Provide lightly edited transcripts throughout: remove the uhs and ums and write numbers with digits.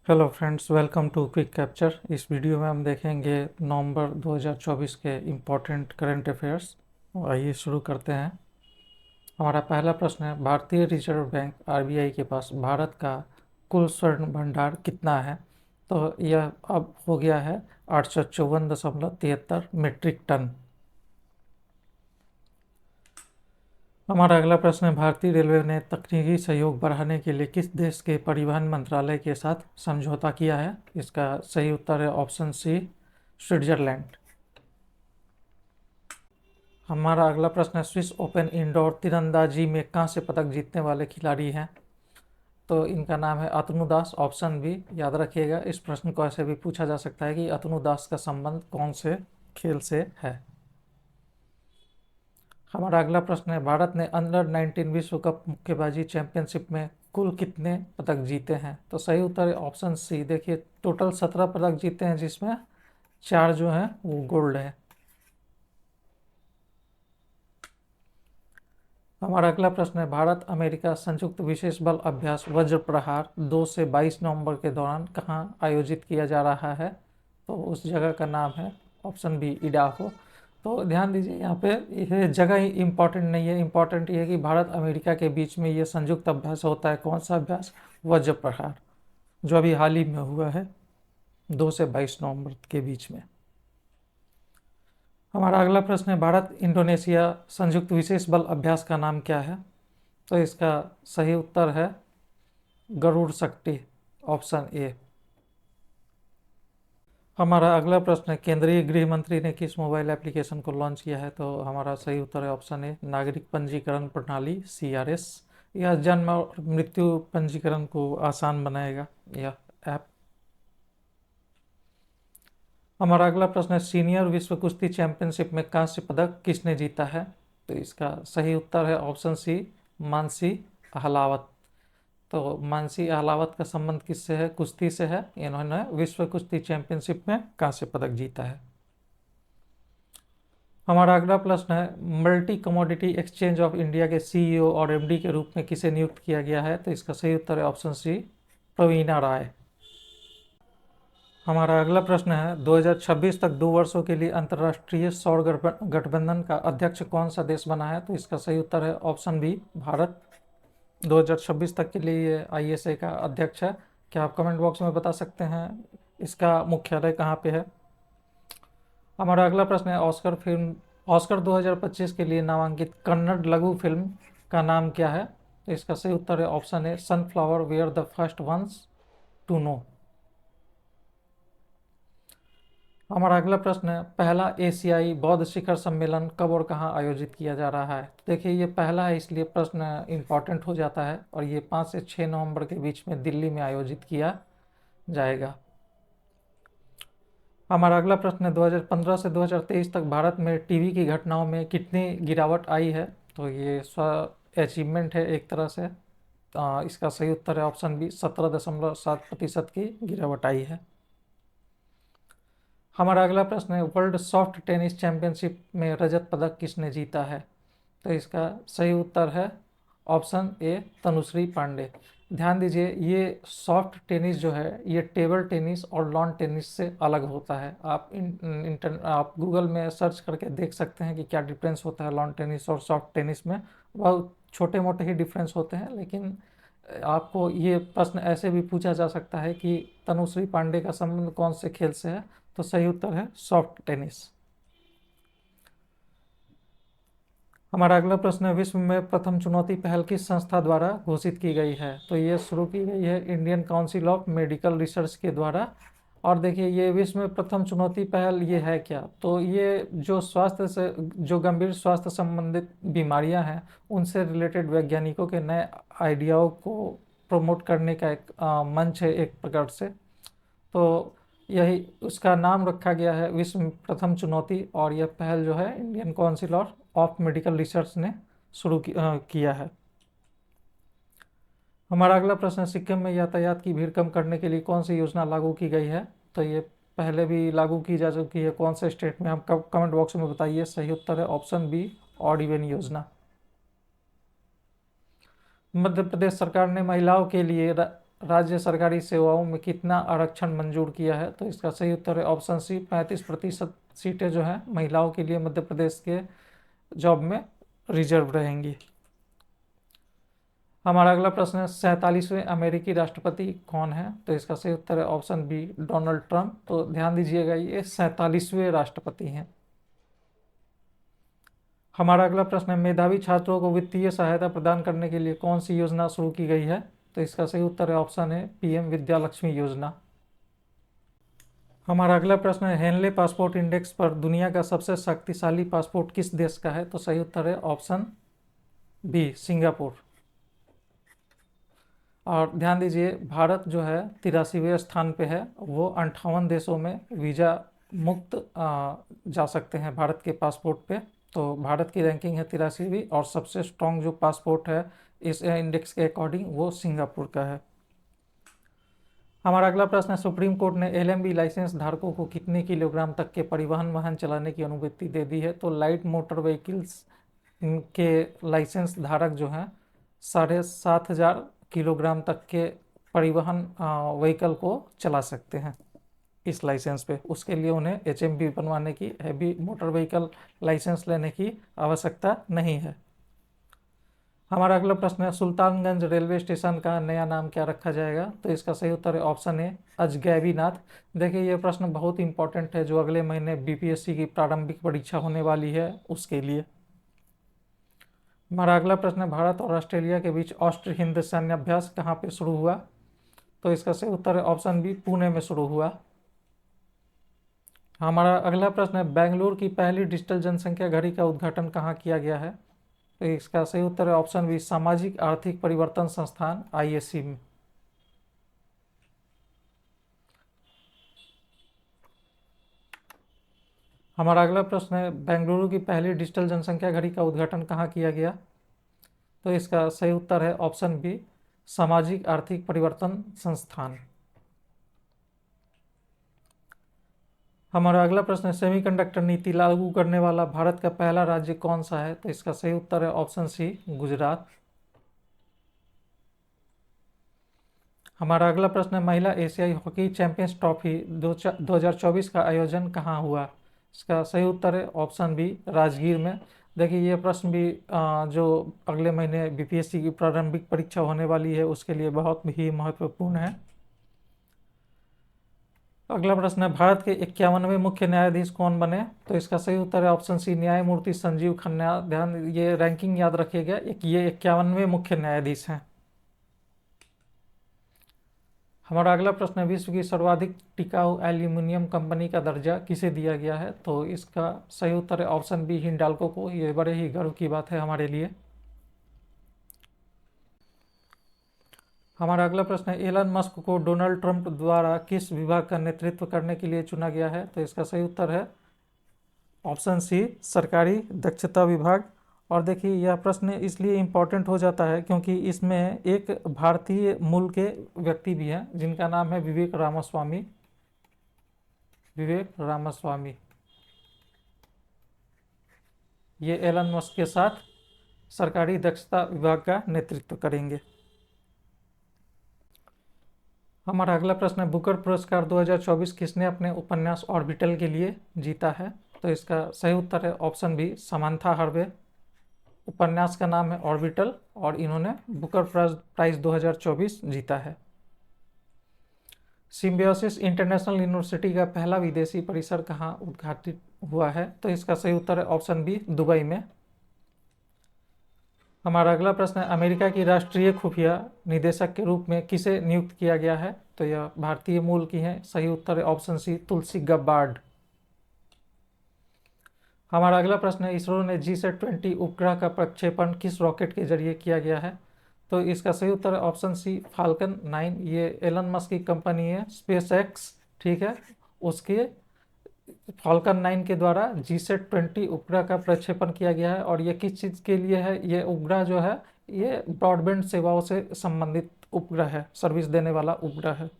Hello friends, welcome to quick capture. इस video में हम देखेंगे नवंबर 2024 के इम्पोर्टेंट करंट अफेयर्स। आइए शुरू करते हैं। हमारा पहला प्रश्न है, भारतीय रिजर्व बैंक आरबीआई के पास भारत का कुल स्वर्ण भंडार कितना है? तो यह अब हो गया है 854.73 मीट्रिक टन। हमारा अगला प्रश्न है, भारतीय रेलवे ने तकनीकी सहयोग बढ़ाने के लिए किस देश के परिवहन मंत्रालय के साथ समझौता किया है? इसका सही उत्तर है ऑप्शन सी, स्विट्जरलैंड। हमारा अगला प्रश्न है, स्विस ओपन इंडोर तीरंदाजी में कांस्य पदक जीतने वाले खिलाड़ी हैं? तो इनका नाम है अतनु दास। Option B. याद रखिएगा, इस प्रश्न को ऐसे भी पूछा जा सकता है कि अतनु दास का संबंध कौन से खेल से है। हमारा अगला प्रश्न है, भारत ने अंडर 19 विश्व कप मुक्केबाजी चैंपियनशिप में कुल कितने पदक जीते हैं? तो सही उत्तर है ऑप्शन सी। देखिए, टोटल 17 पदक जीते हैं, जिसमें 4 जो हैं वो गोल्ड है। हमारा अगला प्रश्न है, भारत अमेरिका संयुक्त विशेष बल अभ्यास वज्र प्रहार 2 से 22 नवंबर के दौरान कहाँ आयोजित किया जा रहा है? तो उस जगह का नाम है ऑप्शन बी, इडाहो। तो ध्यान दीजिए, यहाँ पे यह जगह ही इम्पॉर्टेंट नहीं है, इम्पॉर्टेंट ये है कि भारत अमेरिका के बीच में ये संयुक्त अभ्यास होता है। कौन सा अभ्यास? वज्र प्रहार, जो अभी हाल ही में हुआ है 2 से 22 नवंबर के बीच में। हमारा अगला प्रश्न है, भारत इंडोनेशिया संयुक्त विशेष बल अभ्यास का नाम क्या है? तो इसका सही उत्तर है गरुड़ शक्ति, ऑप्शन ए। हमारा अगला प्रश्न है, केंद्रीय गृह मंत्री ने किस मोबाइल एप्लीकेशन को लॉन्च किया है? तो हमारा सही उत्तर है ऑप्शन ए, नागरिक पंजीकरण प्रणाली सीआरएस। यह जन्म और मृत्यु पंजीकरण को आसान बनाएगा यह ऐप। हमारा अगला प्रश्न है, सीनियर विश्व कुश्ती चैंपियनशिप में कांस्य पदक किसने जीता है? तो इसका सही उत्तर है ऑप्शन सी, मानसी अहलावत। तो मानसी अहलावत का संबंध किससे है? कुश्ती से है। इन्होंने विश्व कुश्ती चैंपियनशिप में कांस्य पदक जीता है। हमारा अगला प्रश्न है, multi commodity exchange of India के सीईओ और एमडी के रूप में किसे नियुक्त किया गया है? तो इसका सही उत्तर है ऑप्शन सी, प्रवीणा राय। हमारा अगला प्रश्न है, 2026 तक 2 वर्षों के लिए अंतर्राष्ट्रीय सौर गठबंधन का अध्यक्ष कौन सा देश बना है? तो इसका सही उत्तर है ऑप्शन बी, भारत। 2026 तक के लिए ये आईएसए का अध्यक्ष है। क्या आप कमेंट बॉक्स में बता सकते हैं इसका मुख्यालय कहाँ पे है? हमारा अगला प्रश्न है, ऑस्कर 2025 के लिए नामांकित कन्नड़ लघु फिल्म का नाम क्या है? तो इसका सही उत्तर है option A, sunflower we are the first ones to know. हमारा अगला प्रश्न है, पहला एशियाई बौद्ध शिखर सम्मेलन कब और कहाँ आयोजित किया जा रहा है? देखिए, ये पहला है, इसलिए प्रश्न इम्पॉर्टेंट हो जाता है, और ये 5 से 6 नवंबर के बीच में दिल्ली में आयोजित किया जाएगा। हमारा अगला प्रश्न है, 2015 से 2023 तक भारत में टीबी की घटनाओं में कितनी गिरावट आई है? तो ये अचीवमेंट है एक तरह से। इसका सही उत्तर है ऑप्शन बी, 17.7% की गिरावट आई है। हमारा अगला प्रश्न है, वर्ल्ड सॉफ्ट टेनिस चैंपियनशिप में रजत पदक किसने जीता है? तो इसका सही उत्तर है ऑप्शन ए, तनुश्री पांडे। ध्यान दीजिए, ये सॉफ्ट टेनिस जो है ये टेबल टेनिस और लॉन टेनिस से अलग होता है। आप गूगल में सर्च करके देख सकते हैं कि क्या डिफरेंस होता है लॉन टेनिस और सॉफ्ट टेनिस में। बहुत छोटे मोटे ही डिफरेंस होते हैं, लेकिन आपको ये प्रश्न ऐसे भी पूछा जा सकता है कि तनुश्री पांडे का संबंध कौन से खेल से है? तो सही उत्तर है सॉफ्ट टेनिस। हमारा अगला प्रश्न है, विश्व में प्रथम चुनौती पहल किस संस्था द्वारा घोषित की गई है? तो ये शुरू की गई है Indian council of medical research के द्वारा। और देखिए, ये विश्व में प्रथम चुनौती पहल ये है क्या? तो ये जो स्वास्थ्य से, जो गंभीर स्वास्थ्य संबंधित बीमारियां हैं, उनसे रिलेटेड वैज्ञानिकों के नए आइडियाओं को प्रमोट करने का एक मंच है एक प्रकार से। तो यही उसका नाम रखा गया है विश्व में प्रथम चुनौती, और यह पहल जो है Indian council of medical research ने किया है। हमारा अगला प्रश्न है, सिक्किम में यातायात की भीड़ कम करने के लिए कौन सी योजना लागू की गई है? तो ये पहले भी लागू की जा चुकी है। कौन से स्टेट में? हम कमेंट बॉक्स में बताइए। सही उत्तर है ऑप्शन बी, ऑड इवन योजना। मध्य प्रदेश सरकार ने महिलाओं के लिए राज्य सरकारी सेवाओं में कितना आरक्षण मंजूर किया है? तो इसका सही उत्तर है ऑप्शन सी, 35% सीटें जो हैं महिलाओं के लिए मध्य प्रदेश के जॉब में रिजर्व रहेंगी। हमारा अगला प्रश्न है 47वें अमेरिकी राष्ट्रपति कौन है? तो इसका सही उत्तर है ऑप्शन बी, डोनाल्ड ट्रंप। तो ध्यान दीजिएगा, ये 47वें राष्ट्रपति हैं। हमारा अगला प्रश्न है मेधावी छात्रों को वित्तीय सहायता प्रदान करने के लिए कौन सी योजना शुरू की गई है? तो इसका सही उत्तर है ऑप्शन है पीएम विद्या लक्ष्मी योजना। हमारा अगला प्रश्न है हेनले पासपोर्ट इंडेक्स पर दुनिया का सबसे शक्तिशाली पासपोर्ट किस देश का है? तो सही उत्तर है ऑप्शन बी, सिंगापुर। और ध्यान दीजिए, भारत जो है 83वें स्थान पे है। वो 58 देशों में वीज़ा मुक्त जा सकते हैं भारत के पासपोर्ट पे। तो भारत की रैंकिंग है 83वीं और सबसे स्ट्रॉन्ग जो पासपोर्ट है इस इंडेक्स के अकॉर्डिंग वो सिंगापुर का है। हमारा अगला प्रश्न है सुप्रीम कोर्ट ने एलएमबी लाइसेंस धारकों को कितने किलोग्राम तक के परिवहन वाहन चलाने की अनुमति दे दी है? तो लाइट मोटर व्हीकल्स के लाइसेंस धारक जो हैं 7,500 किलोग्राम तक के परिवहन व्हीकल को चला सकते हैं इस लाइसेंस पे। उसके लिए उन्हें एचएमवी बनवाने की, हैवी मोटर व्हीकल लाइसेंस लेने की आवश्यकता नहीं है। हमारा अगला प्रश्न है सुल्तानगंज रेलवे स्टेशन का नया नाम क्या रखा जाएगा? तो इसका सही उत्तर है ऑप्शन ए, अजगैबीनाथ। देखिए, ये प्रश्न बहुत इंपॉर्टेंट है जो अगले महीने बीपीएससी की प्रारंभिक परीक्षा होने वाली है उसके लिए। हमारा अगला प्रश्न है भारत और ऑस्ट्रेलिया के बीच ऑस्ट्र हिंद सैन्य अभ्यास कहाँ पे शुरू हुआ? तो इसका सही उत्तर है ऑप्शन बी, पुणे में शुरू हुआ। हमारा अगला प्रश्न है बेंगलुरु की पहली डिजिटल जनसंख्या घड़ी का उद्घाटन कहाँ किया गया है? तो इसका सही उत्तर है ऑप्शन बी, सामाजिक आर्थिक परिवर्तन संस्थान आईएससी में। हमारा अगला प्रश्न है बेंगलुरु की पहली डिजिटल जनसंख्या घड़ी का उद्घाटन कहाँ किया गया? तो इसका सही उत्तर है ऑप्शन बी, सामाजिक आर्थिक परिवर्तन संस्थान। हमारा अगला प्रश्न है सेमीकंडक्टर नीति लागू करने वाला भारत का पहला राज्य कौन सा है? तो इसका सही उत्तर है ऑप्शन सी, गुजरात। हमारा अगला प्रश्न है महिला एशियाई हॉकी चैंपियंस ट्रॉफी 2024 का आयोजन कहाँ हुआ? इसका सही उत्तर है ऑप्शन बी, राजगीर में। देखिए, ये प्रश्न भी जो अगले महीने बीपीएससी की प्रारंभिक परीक्षा होने वाली है उसके लिए बहुत ही महत्वपूर्ण है। अगला प्रश्न है भारत के 51वें मुख्य न्यायाधीश कौन बने? तो इसका सही उत्तर है ऑप्शन सी, न्यायमूर्ति संजीव खन्ना। ध्यान, ये रैंकिंग याद रखिएगा, ये 51वें मुख्य न्यायाधीश हैं। हमारा अगला प्रश्न है विश्व की सर्वाधिक टिकाऊ एल्यूमिनियम कंपनी का दर्जा किसे दिया गया है? तो इसका सही उत्तर है ऑप्शन बी, हिंडाल्को को। ये बड़े ही गर्व की बात है हमारे लिए। हमारा अगला प्रश्न है एलन मस्क को डोनाल्ड ट्रंप द्वारा किस विभाग का नेतृत्व करने के लिए चुना गया है? तो इसका सही उत्तर है ऑप्शन सी, सरकारी दक्षता विभाग। और देखिए, यह प्रश्न इसलिए इम्पोर्टेंट हो जाता है क्योंकि इसमें एक भारतीय मूल के व्यक्ति भी हैं जिनका नाम है विवेक रामास्वामी। विवेक रामास्वामी ये एलन मस्क के साथ सरकारी दक्षता विभाग का नेतृत्व करेंगे। हमारा अगला प्रश्न है बुकर पुरस्कार 2024 किसने अपने उपन्यास ऑर्बिटल के लिए जीता है? तो इसका सही उत्तर है ऑप्शन बी, समांथा हार्वे। उपन्यास का नाम है ऑर्बिटल और इन्होंने बुकर प्राइज 2024 जीता है। सिम्बायोसिस इंटरनेशनल यूनिवर्सिटी का पहला विदेशी परिसर कहाँ उद्घाटित हुआ है? तो इसका सही उत्तर है ऑप्शन बी, दुबई में। हमारा अगला प्रश्न है अमेरिका की राष्ट्रीय खुफिया निदेशक के रूप में किसे नियुक्त किया गया है? तो यह भारतीय मूल की हैं। सही उत्तर है ऑप्शन सी, तुलसी गब्बार्ड। हमारा अगला प्रश्न है इसरो ने GSAT-20 उपग्रह का प्रक्षेपण किस रॉकेट के जरिए किया गया है? तो इसका सही उत्तर है ऑप्शन सी, फाल्कन 9। ये एलन मस्क की कंपनी है स्पेसएक्स, ठीक है, उसके फाल्कन 9 के द्वारा GSAT-20 उपग्रह का प्रक्षेपण किया गया है। और ये किस चीज़ के लिए है? ये उपग्रह जो है ये ब्रॉडबैंड सेवाओं से संबंधित उपग्रह है, सर्विस देने वाला उपग्रह है।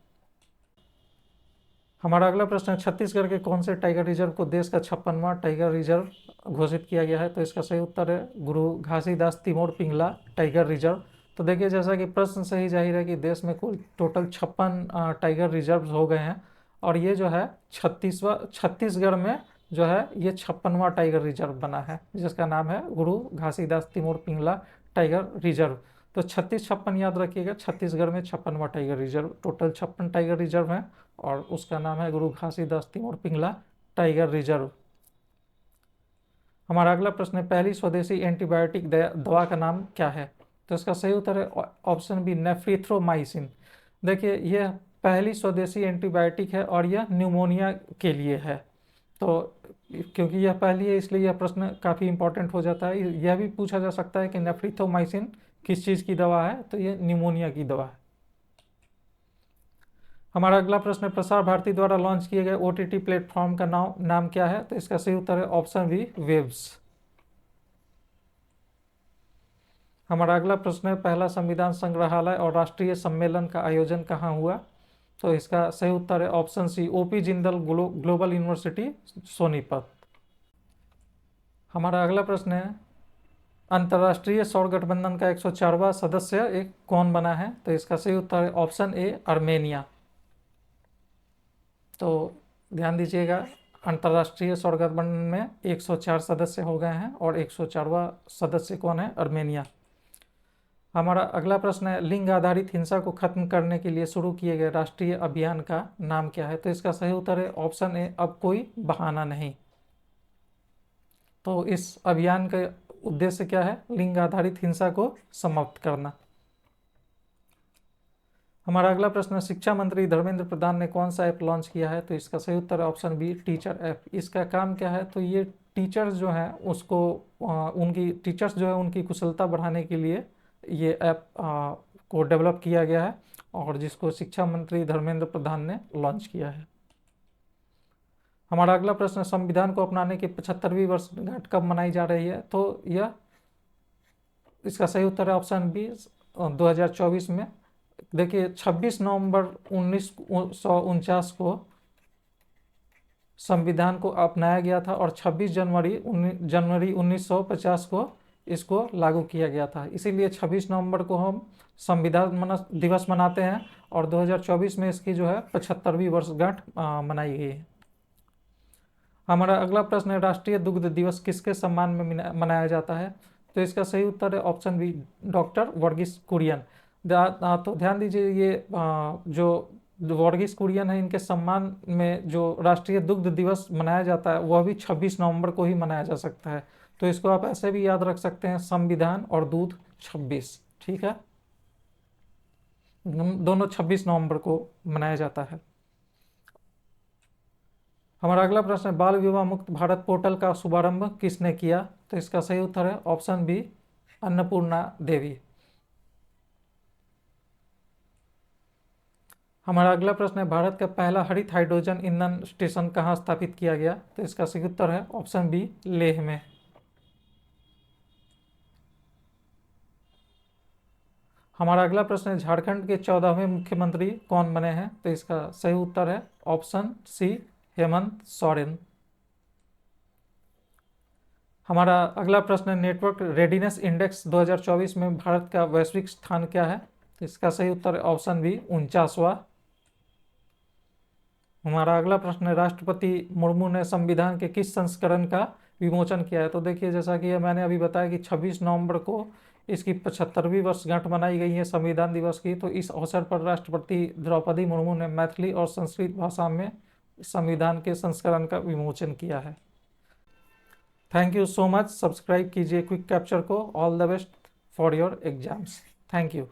हमारा अगला प्रश्न है छत्तीसगढ़ के कौन से टाइगर रिजर्व को देश का 56वां टाइगर रिजर्व घोषित किया गया है? तो इसका सही उत्तर है गुरु घासीदास तिमोर पिंगला टाइगर रिजर्व। तो देखिए जैसा कि प्रश्न से ही जाहिर है कि देश में कुल टोटल 56 टाइगर रिजर्व हो गए हैं, और ये जो है छत्तीसगढ़ में जो है ये 56वां टाइगर रिजर्व बना है, जिसका नाम है गुरु घासीदास तिमोर पिंगला टाइगर रिजर्व। तो 36-56 याद रखिएगा, छत्तीसगढ़ में 56वां tiger reserve, total 56 tiger reserve हैं, और उसका नाम है गुरु घासीदास तिमोर पिंगला टाइगर रिजर्व। हमारा अगला प्रश्न है, पहली स्वदेशी एंटीबायोटिक दवा का नाम क्या है? तो इसका सही उत्तर है ऑप्शन बी, नेफ्रिथ्रोमाइसिन। देखिए यह पहली स्वदेशी एंटीबायोटिक है और यह न्यूमोनिया के लिए है। तो क्योंकि यह पहली है इसलिए यह प्रश्न काफ़ी इंपॉर्टेंट हो जाता है। यह भी पूछा जा सकता है कि नेफ्रिथ्रोमाइसिन किस चीज़ की दवा है, तो यह न्यूमोनिया की दवा है। हमारा अगला प्रश्न है, प्रसार भारती द्वारा लॉन्च किए गए OTT प्लेटफॉर्म का नाम क्या है? तो इसका सही उत्तर है ऑप्शन बी, वेब्स। हमारा अगला प्रश्न है, पहला संविधान संग्रहालय और राष्ट्रीय सम्मेलन का आयोजन कहाँ हुआ? तो इसका सही उत्तर है option C, OP Jindal global university Sonipat. हमारा अगला प्रश्न है, अंतर्राष्ट्रीय सौर गठबंधन का 104वां सदस्य एक कौन बना है? तो इसका सही उत्तर है ऑप्शन ए, आर्मेनिया। तो ध्यान दीजिएगा, अंतर्राष्ट्रीय सौर गठबंधन में 104 सदस्य हो गए हैं और 104वां सदस्य कौन है? आर्मेनिया। हमारा अगला प्रश्न है, लिंग आधारित हिंसा को खत्म करने के लिए शुरू किए गए राष्ट्रीय अभियान का नाम क्या है? तो इसका सही उत्तर है ऑप्शन ए, अब कोई बहाना नहीं। तो इस अभियान का उद्देश्य क्या है? लिंग आधारित हिंसा को समाप्त करना। हमारा अगला प्रश्न है, शिक्षा मंत्री धर्मेंद्र प्रधान ने कौन सा ऐप लॉन्च किया है? तो इसका सही उत्तर है ऑप्शन बी, टीचर ऐप। इसका काम क्या है? तो ये टीचर्स जो हैं उसको उनकी कुशलता बढ़ाने के लिए ये ऐप को डेवलप किया गया है, और जिसको शिक्षा मंत्री धर्मेंद्र प्रधान ने लॉन्च किया है। हमारा अगला प्रश्न, संविधान को अपनाने की 75वीं वर्षगांठ कब मनाई जा रही है? तो यह इसका सही उत्तर है ऑप्शन बी, 2024 में। देखिए 26 नवंबर 1949 को संविधान को अपनाया गया था, और 26 जनवरी 1950 को इसको लागू किया गया था। इसीलिए 26 नवंबर को हम संविधान दिवस मनाते हैं, और 2024 में इसकी जो है 75वीं वर्षगांठ मनाई गई है। हमारा अगला प्रश्न है, राष्ट्रीय दुग्ध दिवस किसके सम्मान में मनाया जाता है? तो इसका सही उत्तर है option B, doctor Verghese Kurien. तो ध्यान दीजिए, ये जो वर्गीस कुरियन है, इनके सम्मान में जो राष्ट्रीय दुग्ध दिवस मनाया जाता है वह भी 26 नवंबर को ही मनाया जा सकता है। तो इसको आप ऐसे भी याद रख सकते हैं, संविधान और दूध 26, ठीक है, दोनों 26 नवंबर को मनाया जाता है। हमारा अगला प्रश्न है, बाल विवाह मुक्त भारत पोर्टल का शुभारंभ किसने किया? तो इसका सही उत्तर है ऑप्शन बी, अन्नपूर्णा देवी। हमारा अगला प्रश्न है, भारत का पहला हरित हाइड्रोजन ईंधन स्टेशन कहाँ स्थापित किया गया? तो इसका सही उत्तर है ऑप्शन बी, लेह में। हमारा अगला प्रश्न है, झारखंड के 14वें मुख्यमंत्री कौन बने हैं? तो इसका सही उत्तर है ऑप्शन सी, हेमंत सोरेन। हमारा अगला प्रश्न है, नेटवर्क रेडीनेस इंडेक्स 2024 में भारत का वैश्विक स्थान क्या है? तो इसका सही उत्तर है ऑप्शन बी, 49वां। हमारा अगला प्रश्न है, राष्ट्रपति मुर्मू ने संविधान के किस संस्करण का विमोचन किया है? तो देखिए जैसा कि मैंने अभी बताया कि 26 नवंबर को इसकी 75वीं वर्षगांठ मनाई गई है संविधान दिवस की। तो इस अवसर पर राष्ट्रपति द्रौपदी मुर्मू ने मैथिली और संस्कृत भाषा में संविधान के संस्करण का विमोचन किया है। Thank you so much. Subscribe कीजिए क्विक कैप्चर को। All the best for your exams. Thank you.